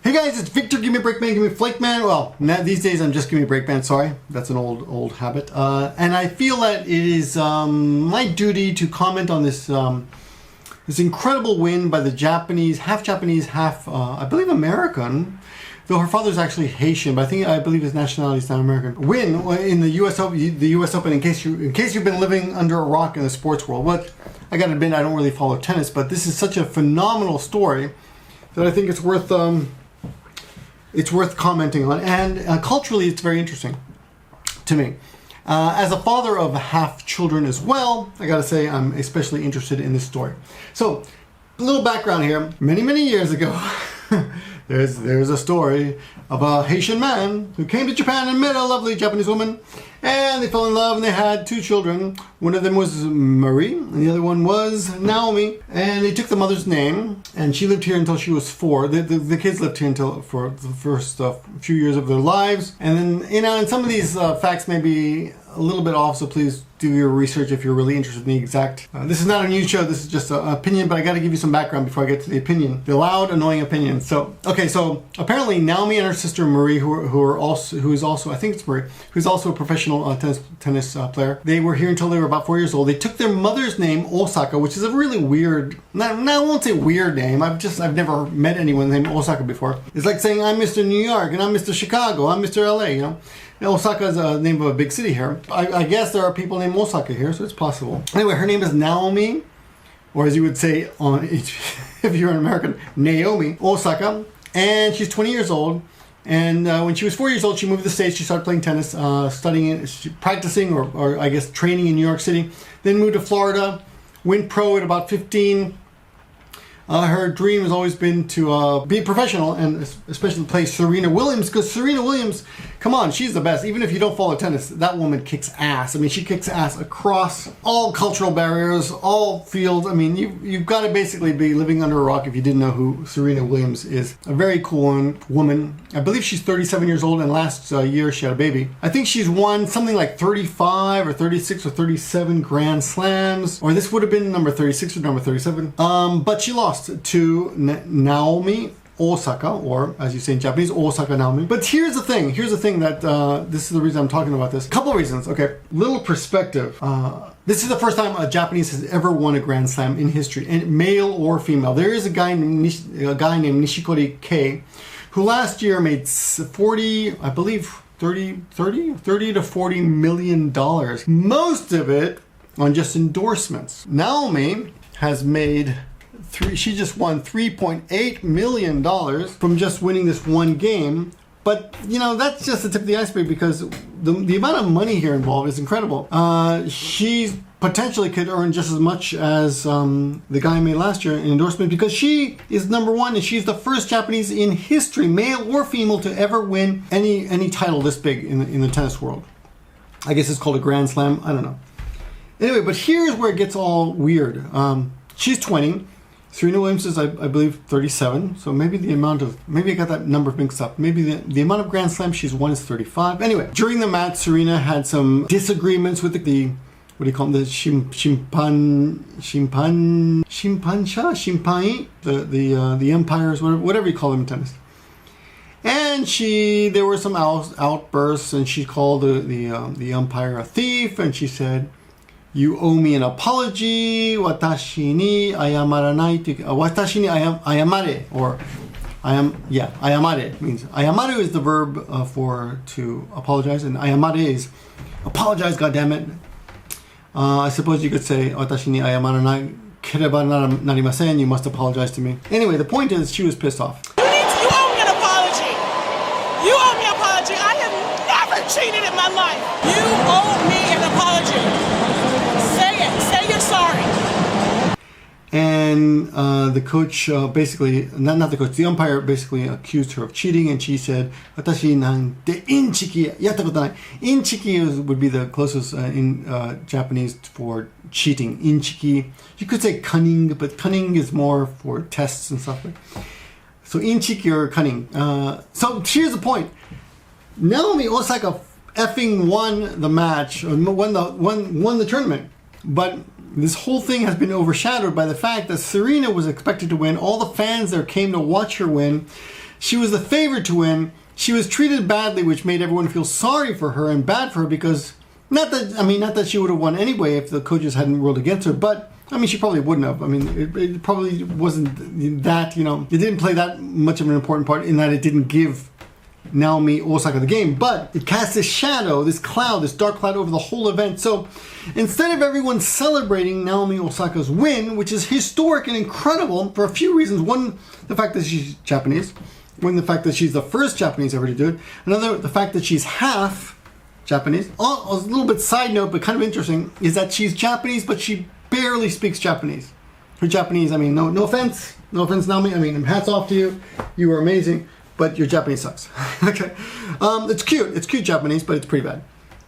Hey guys, it's Victor, Gimme Breakman, Gimme Flakeman. Well, these days I'm just Gimme Breakman, sorry. That's an old habit. And I feel that it is my duty to comment on this this incredible win by the half Japanese, half, I believe, American. Though her father's actually Haitian, but I believe his nationality is not American. Win in the U.S. Open. The U.S. Open. In case you've been living under a rock in the sports world, what I gotta admit, I don't really follow tennis, but this is such a phenomenal story that I think it's worth commenting on, and culturally, it's very interesting to me. As a father of half children as well, I gotta say I'm especially interested in this story. So, a little background here. Many years ago. There's a story of a Haitian man who came to Japan and met a lovely Japanese woman, and they fell in love and they had 2 children. One of them was Marie and the other one was Naomi, and they took the mother's name, and she lived here until she was 4. The kids lived here for the first few years of their lives, and then and some of these facts may be a little bit off, so please do your research if you're really interested in the exact. This is not a news show, this is just an opinion, but I got to give you some background before I get to the opinion. The loud, annoying opinion. So, okay, so apparently Naomi and her sister Marie, who is also, I think it's Marie, who's also a professional tennis player, they were here until they were about 4 years old. They took their mother's name, Osaka, which is a really weird, I won't say weird name, I've never met anyone named Osaka before. It's like saying I'm Mr. New York and I'm Mr. Chicago, I'm Mr. LA, you know. Now, Osaka is a name of a big city here. I guess there are people named Osaka here, so it's possible. Anyway, her name is Naomi, or as you would say if you're an American, Naomi Osaka, and she's 20 years old. And when she was 4 years old, she moved to the States. She started playing tennis, practicing, or I guess training in New York City. Then moved to Florida, went pro at about 15. Her dream has always been to be a professional, and especially play Serena Williams, because Serena Williams, come on, she's the best. Even if you don't follow tennis, that woman kicks ass. I mean, she kicks ass across all cultural barriers, all fields. I mean, you've got to basically be living under a rock if you didn't know who Serena Williams is. A very cool woman. I believe she's 37 years old, and last year she had a baby. I think she's won something like 35 or 36 or 37 Grand Slams, or this would have been number 36 or number 37. But she lost to Naomi Osaka, or as you say in Japanese, Osaka Naomi. But here's the thing that this is the reason I'm talking about this. Couple of reasons. Okay, little perspective. This is the first time a Japanese has ever won a Grand Slam in history, and male or female. There is a guy named Nishikori Kei, who last year made 30 to 40 million dollars. Most of it on just endorsements. Naomi has made she just won $3.8 million from just winning this one game. But, you know, that's just the tip of the iceberg, because the amount of money here involved is incredible. She potentially could earn just as much as the guy made last year in endorsement, because she is number 1, and she's the first Japanese in history, male or female, to ever win any title this big in the tennis world. I guess it's called a Grand Slam. I don't know. Anyway, but here's where it gets all weird. She's 20. Serena Williams is, I believe, 37. So maybe I got that number mixed up. Maybe the amount of Grand Slams she's won is 35. Anyway, during the match, Serena had some disagreements with the what do you call them? The the umpires, whatever you call them in tennis. And there were some outbursts, and she called the umpire a thief, and she said, "You owe me an apology. Watashi ni ayamaranai." Watashi ni ayamare, or ayamare means, ayamaru is the verb for to apologize, and ayamare is apologize, goddammit. I suppose you could say, "Watashi ni ayamaranai kereba narimasen." You must apologize to me. Anyway, the point is, she was pissed off. You owe me an apology. You owe me an apology. I have never cheated in my life. You owe me an apology. Say you're sorry. And the coach basically, not the coach, the umpire basically accused her of cheating, and she said, "Watashi nante inchiki yatta nai." Inchiki would be the closest in Japanese for cheating. Inchiki. You could say cunning, but cunning is more for tests and stuff. So inchiki or cunning. So here's the point. Naomi Osaka effing won the match, or won the tournament, but this whole thing has been overshadowed by the fact that Serena was expected to win. All the fans there came to watch her win. She was the favorite to win. She was treated badly, which made everyone feel sorry for her and bad for her because not that she would have won anyway if the coaches hadn't ruled against her, but I mean, she probably wouldn't have. I mean, it probably wasn't that, you know, it didn't play that much of an important part in that it didn't give Naomi Osaka the game, but it cast this shadow, this cloud, this dark cloud over the whole event. So instead of everyone celebrating Naomi Osaka's win, which is historic and incredible for a few reasons. One, the fact that she's Japanese. One, the fact that she's the first Japanese ever to do it. Another, the fact that she's half Japanese. A little bit side note, but kind of interesting, is that she's Japanese, but she barely speaks Japanese. Her Japanese, I mean, no offense, Naomi. I mean, hats off to you. You are amazing, but your Japanese sucks. Okay, it's cute Japanese, but it's pretty bad.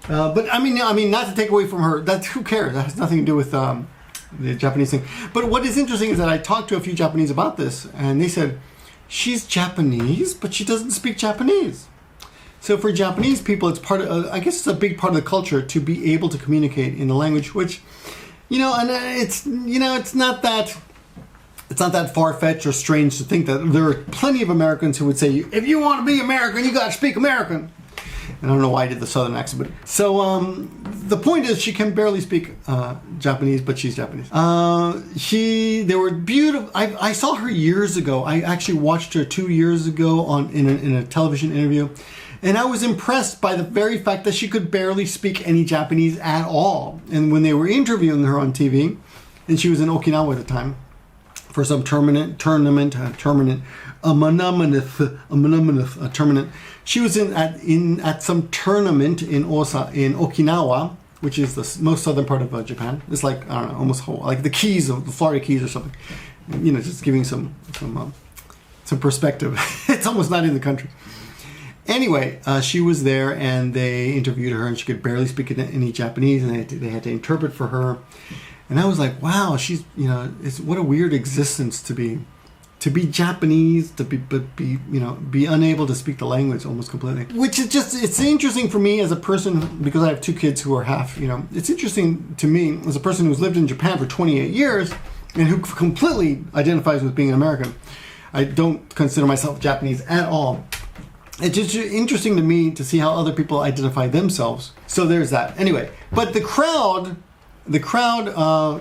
But I mean, not to take away from her. That who cares? That has nothing to do with the Japanese thing. But what is interesting is that I talked to a few Japanese about this, and they said she's Japanese, but she doesn't speak Japanese. So for Japanese people, it's part of, I guess it's a big part of the culture to be able to communicate in the language, which, you know, and it's not that far-fetched or strange to think that there are plenty of Americans who would say, if you want to be American, you got to speak American. And I don't know why I did the Southern accent, but so the point is she can barely speak Japanese, but she's Japanese. They were beautiful. I saw her years ago. I actually watched her 2 years ago in a television interview. And I was impressed by the very fact that she could barely speak any Japanese at all. And when they were interviewing her on TV, and she was in Okinawa at the time, for some tournament. She was at some tournament in Okinawa, which is the most southern part of Japan. It's like, I don't know, almost like the Keys of the Florida Keys or something. You know, just giving some perspective. It's almost not in the country. Anyway, she was there and they interviewed her and she could barely speak any Japanese and they had to interpret for her. And I was like, wow, she's, you know, what a weird existence to be Japanese, be unable to speak the language almost completely. Which is just, it's interesting for me as a person, because I have two kids who are half, you know, it's interesting to me as a person who's lived in Japan for 28 years and who completely identifies with being an American. I don't consider myself Japanese at all. It's just interesting to me to see how other people identify themselves. So there's that. Anyway, but the crowd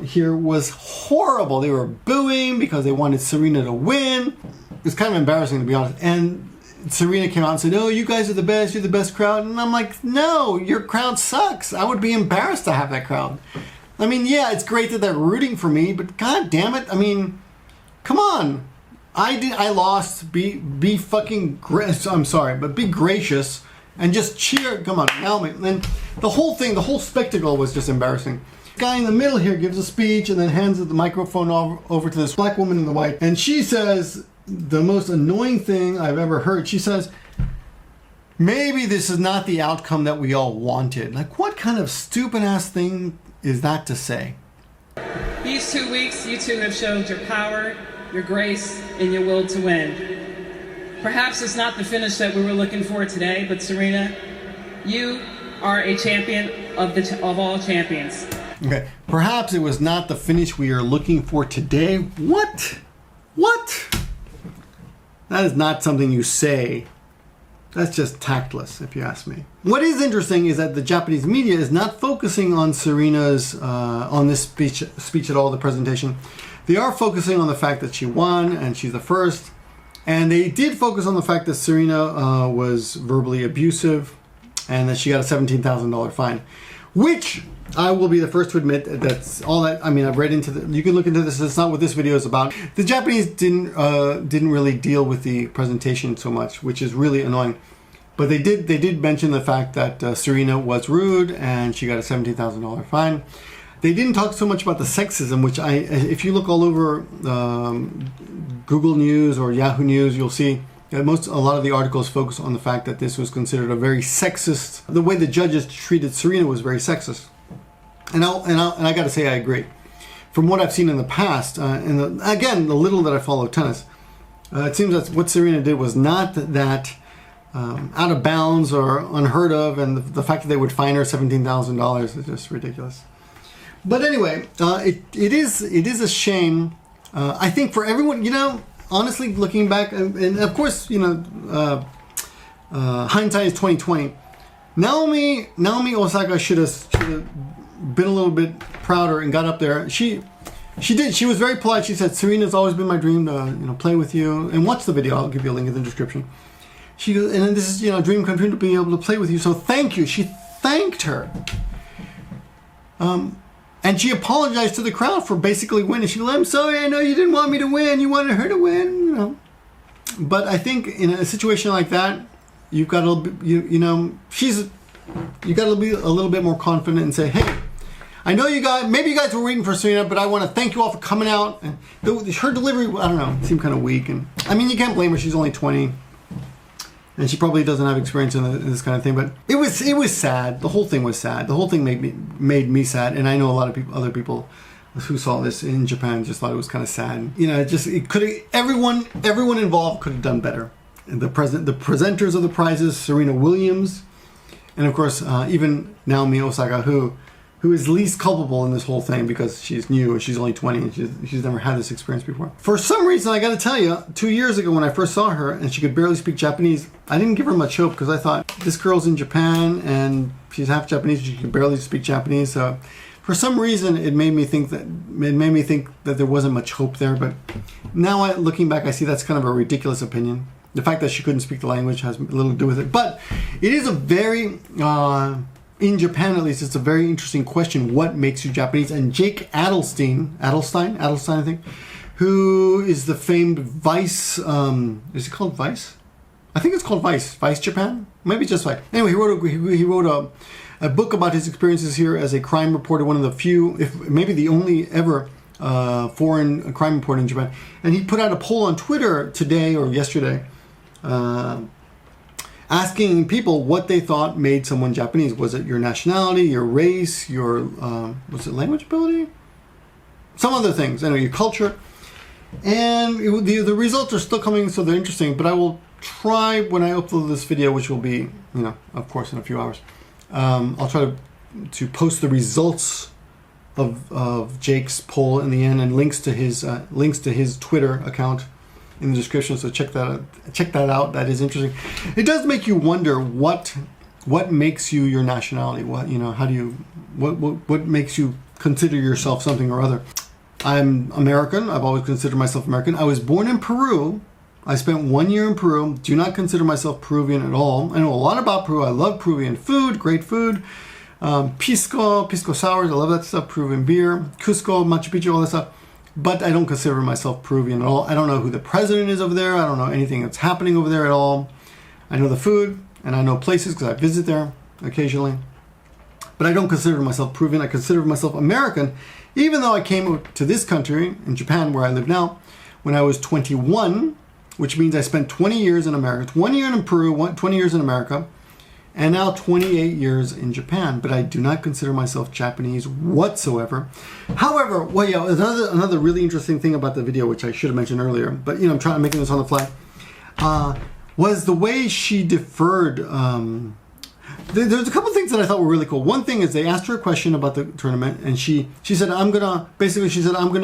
here was horrible. They were booing because they wanted Serena to win. It was kind of embarrassing, to be honest. And Serena came out and said, "Oh, you guys are the best. You're the best crowd." And I'm like, "No, your crowd sucks. I would be embarrassed to have that crowd." I mean, yeah, it's great that they're rooting for me, but god damn it. I mean, come on. I lost. Be fucking I'm sorry, but be gracious and just cheer. Come on, Naomi. And the whole spectacle was just embarrassing. The guy in the middle here gives a speech and then hands the microphone over to this black woman in the white, and she says the most annoying thing I've ever heard. She says, "Maybe this is not the outcome that we all wanted." Like, what kind of stupid ass thing is that to say? These 2 weeks, you two have showed your power, your grace, and your will to win. Perhaps it's not the finish that we were looking for today, but Serena, you are a champion of all champions. Okay, perhaps it was not the finish we are looking for today. What? That is not something you say. That's just tactless, if you ask me. What is interesting is that the Japanese media is not focusing on Serena's, on this speech at all, the presentation. They are focusing on the fact that she won and she's the first. And they did focus on the fact that Serena was verbally abusive and that she got a $17,000 fine. Which I will be the first to admit that's all that, I mean, I've read into you can look into this, it's not what this video is about. The Japanese didn't really deal with the presentation so much, which is really annoying. But they did mention the fact that Serena was rude and she got a $17,000 fine. They didn't talk so much about the sexism, which if you look all over Google News or Yahoo News, you'll see that a lot of the articles focus on the fact that this was considered a very sexist. The way the judges treated Serena was very sexist, and I got to say I agree. From what I've seen in the past, and again the little that I follow tennis, it seems that what Serena did was not that out of bounds or unheard of, and the fact that they would fine her $17,000 is just ridiculous. But anyway, it is a shame. I think for everyone, you know, honestly, looking back, and of course, you know, hindsight is 2020. Naomi Osaka should have been a little bit prouder and got up there. She did. She was very polite. She said, "Serena's always been my dream to, you know, play with you." And watch the video. I'll give you a link in the description. She goes, and this is, you know, a dream come true to be able to play with you. So thank you. She thanked her. And she apologized to the crowd for basically winning. She goes, "I'm sorry. I know you didn't want me to win. You wanted her to win." You know. But I think in a situation like that, you've got to, you know, you got to be a little bit more confident and say, "Hey, I know you guys, maybe you guys were waiting for Serena, but I want to thank you all for coming out." And her delivery, I don't know, seemed kind of weak. And I mean, you can't blame her. She's only 20. And she probably doesn't have experience in this kind of thing, but it was sad. The whole thing was sad. The whole thing made me sad, and I know a lot of other people who saw this in Japan just thought it was kind of sad. You know, everyone involved could have done better. And the presenters of the prizes, Serena Williams, and of course even Naomi Osaka, who is least culpable in this whole thing because she's new and she's only 20 and she's never had this experience before. For some reason, I got to tell you, 2 years ago when I first saw her and she could barely speak Japanese, I didn't give her much hope because I thought, this girl's in Japan and she's half Japanese, she can barely speak Japanese. So for some reason, it made me think that there wasn't much hope there. But now, looking back, I see that's kind of a ridiculous opinion. The fact that she couldn't speak the language has a little to do with it. But it is a very in Japan, at least, it's a very interesting question. What makes you Japanese? And Jake Adelstein, I think, who is the famed Vice, is it called Vice? I think it's called Vice Japan? Maybe just Vice. Anyway, he wrote a book about his experiences here as a crime reporter, one of the few, if maybe the only ever foreign crime reporter in Japan. And he put out a poll on Twitter today or yesterday, asking people what they thought made someone Japanese. Was it your nationality, your race, your was it language ability? Some other things. Anyway, your culture. And the results are still coming, so they're interesting. But I will try when I upload this video, which will be, you know, of course, in a few hours. I'll try to post the results of Jake's poll in the end and links to his Twitter account in the description, so check that out. That is interesting. It does make you wonder what makes you your nationality. What, you know, how do you what makes you consider yourself something or other? I'm American. I've always considered myself American. I was born in Peru. I spent 1 year in Peru. Do not consider myself Peruvian at all. I know a lot about Peru. I love Peruvian food, great food. Pisco sours, I love that stuff. Peruvian beer, Cusco, Machu Picchu, all that stuff. But I don't consider myself Peruvian at all. I don't know who the president is over there. I don't know anything that's happening over there at all. I know the food and I know places because I visit there occasionally. But I don't consider myself Peruvian. I consider myself American, even though I came to this country, in Japan, where I live now, when I was 21, which means I spent 20 years in America, 1 year in Peru, 20 years in America, and now 28 years in Japan. But I do not consider myself Japanese whatsoever. However, well, yeah, another really interesting thing about the video, which I should have mentioned earlier, but you know, I'm making this on the fly, was the way she deferred. There's a couple things that I thought were really cool. One thing is they asked her a question about the tournament, and she said, I'm gonna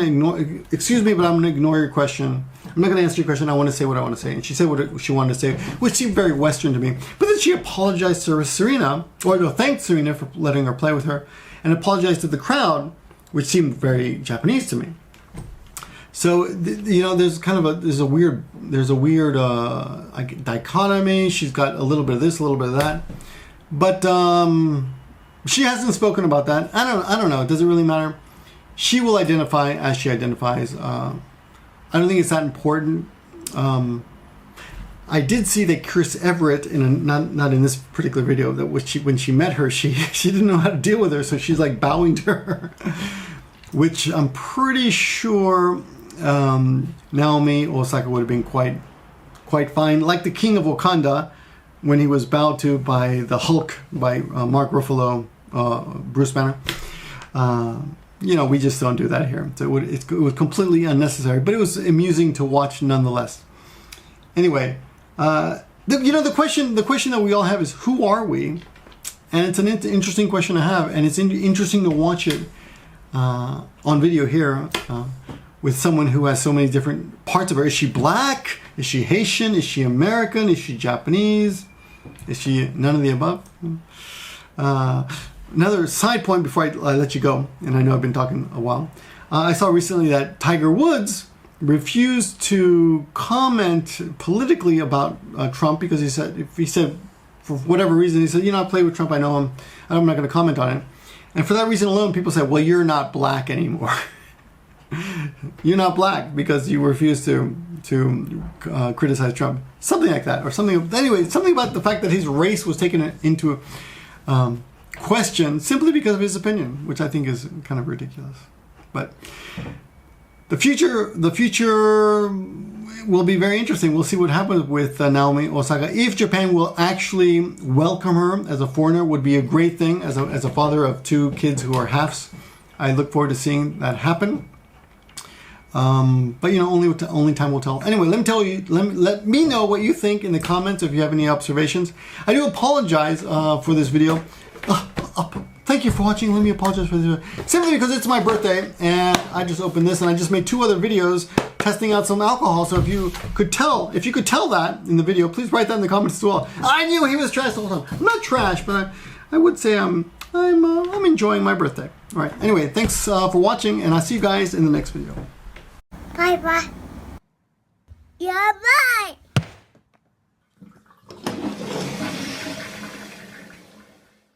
ignore, excuse me, but I'm gonna ignore your question. I'm not gonna answer your question. I want to say what I want to say. And she said what she wanted to say, which seemed very Western to me. But then she apologized to Serena, or no, thanked Serena for letting her play with her, and apologized to the crowd, which seemed very Japanese to me. So you know, there's a weird dichotomy. She's got a little bit of this, a little bit of that. But she hasn't spoken about that. I don't know. It doesn't really matter. She will identify as she identifies. I don't think it's that important. I did see that Chris Everett, not in this particular video, that when she met her, she didn't know how to deal with her, so she's like bowing to her, which I'm pretty sure Naomi Osaka would have been quite fine, like the King of Wakanda, when he was bowed to by the Hulk, by Mark Ruffalo, Bruce Banner. You know, we just don't do that here. So it was completely unnecessary, but it was amusing to watch nonetheless. Anyway, the question that we all have is, who are we? And it's an interesting question to have, and it's interesting to watch it on video here with someone who has so many different parts of her. Is she black? Is she Haitian? Is she American? Is she Japanese? Is she none of the above? Another side point before I let you go, and I know I've been talking a while. I saw recently that Tiger Woods refused to comment politically about Trump because he said for whatever reason, he said, I play with Trump, I know him, I'm not going to comment on it. And for that reason alone, people said, well, you're not black anymore. You're not black because you refuse to criticize Trump. Something like that. Or something. Anyway, something about the fact that his race was taken into question simply because of his opinion, which I think is kind of ridiculous. But the future will be very interesting. We'll see what happens with Naomi Osaka. If Japan will actually welcome her as a foreigner, would be a great thing. As a father of 2 kids who are halves, I look forward to seeing that happen. But only time will tell. Anyway, let me know what you think in the comments if you have any observations. I do apologize for this video. Thank you for watching. Let me apologize for this video. Simply because it's my birthday and I just opened this and I just made 2 other videos testing out some alcohol. So if you could tell that in the video, please write that in the comments as well. I knew he was trash the whole time. I'm not trash, but I would say I'm enjoying my birthday. All right. Anyway, thanks for watching, and I'll see you guys in the next video. Bye bye. Yeah, bye.